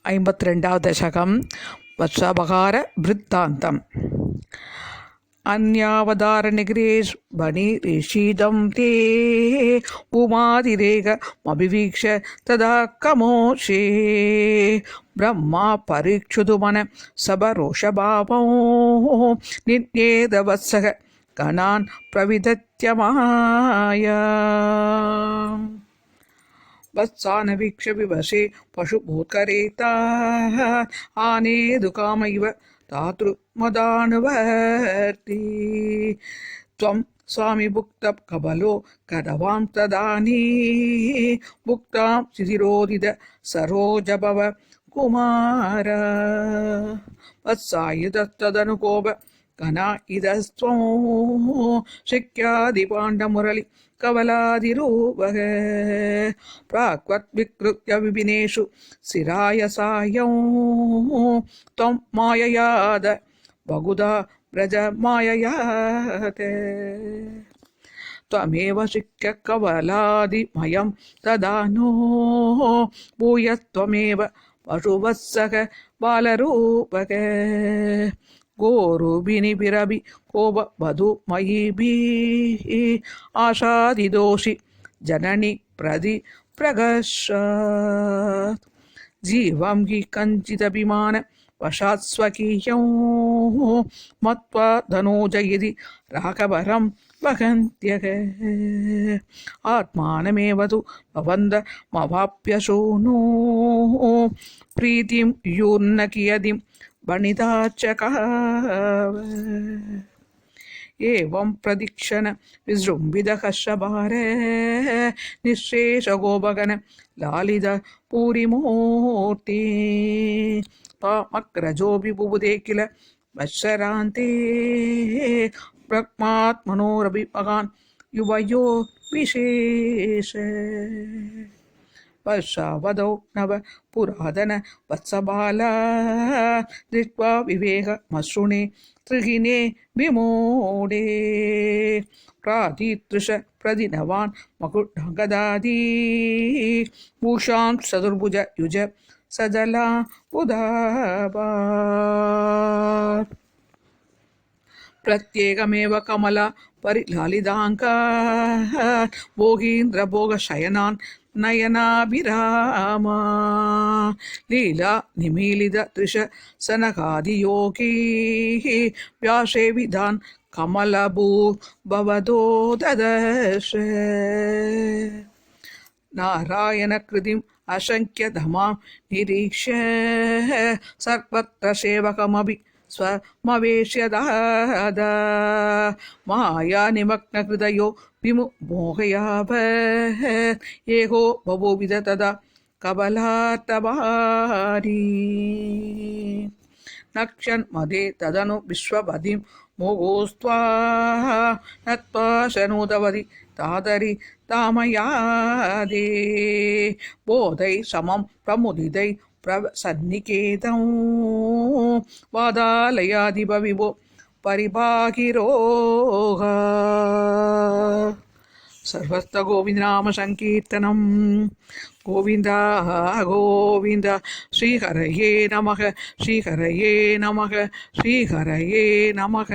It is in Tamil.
52வது தசகம் வத்சாபகார விருத்தாந்தம். அந்யாவதாரநிகிரேஷ் பணிரிஷீதம் தே உமாதிரேகமபிவீக்ஷ ததா கமோஷே பிரம்மா பரீட்சுதுமன சபரோஷபாவோ நித்யேதவத்சக கணான் பிரவிதத்யமாயா வத்சானவீக்ஷ விவசே பசுபூத்கரேதா ஆனேதுகாமைவ தாத்ரு மதானுவர்த்தி த்வம் சுவாமி புக்த கபலோ கதவாம் ததானீ புக்தாம் சிதிரோதித சரோஜபவ குமார வத்சாயுதத்ததனுகோப கனா இதஸ்த்வம் சிக்யாதிபாண்டமுரளி கவலாதிரூபக பிராக்வத் விக்ருத்ய விபினேஷு சிராயசாயம் த்வம் மாயயாத பகுதா பிரஜ மாயயாதே த்வமேவ சிக்ய கவலாதிமயம் ததானோ பூயத்வமேவ பசுவத்சக பாலரூபக கோருபினி பிரபி கோப வது மயிபி ஆஷாதிதோஷி ஜனனி பிரதி பிரகஷாத் ஜீவம் ஹி கஞ்சிதபிமான வசாத் ஸ்வகீயம் மத்வா தனோஜயதி ராகவரம் வகந்த்யக ஆத்மானமேவது பவந்த மவாப்யசூனோ பிரீதிம் யூர்ணகியதிம் வனிதாச்சகாவ ஏவம் பிரதிக்ஷண விஜృంభిதஹர்ஷபார நிஸ்சேஷகோபகன லாலித பூரிமூர்த்தி தாமக்ரஜோபி புபுதே கில வத்சராந்தே பிரக்மாத்மனோரபி மகான் யுவயோ விசேஷ வர்ஷாவதோ நவ புராதன வத்சபாலா திருஷ்ட்வா விவேக மஸ்ருணே த்ரிஹினே விமோடே பிராதித்ருஷ பிரதினவான் மகுடகதாதி பூஷாம் சதுர்புஜ யுஜ சஜலா உதாபா பிரத்யேகமேவ கமலா பரிலாலிதாங்கா போகீந்திர போக சயனான் நயனாபிராமா லீலா நிமீலித த்ரிஷ சனகாதியோகீ வியாசே விதான் கமலபூர் பவதோ ததர்ஷ நாராயண கிருதிம் அசங்கிய தமாம் நிரீக்ஷ சர்வத்ர சேவகமபி ஸ்வமவேஷ்யதாத மாயா நிமக்ன ஹிருதயோ விமுமோகயாவ ஏகோ பபூவித ததா கபலார்த்தபாரி நக்ஷன் மதே ததனு விஸ்வபதிம் மோகோஸ்த்வா நத்வா சனோதவதி தாதரி தாமயாதே போதை சமம் பிரமுதிதை பிரசன்னிகேதம் வாதாலயாதிப விபோ பரிபாகிரோக சர்வஸ்த கோவிந்தநாம சங்கீர்த்தனம் கோவிந்த கோவிந்த ஸ்ரீஹரயே நமக ஸ்ரீஹரயே நமக ஸ்ரீஹரயே நமக.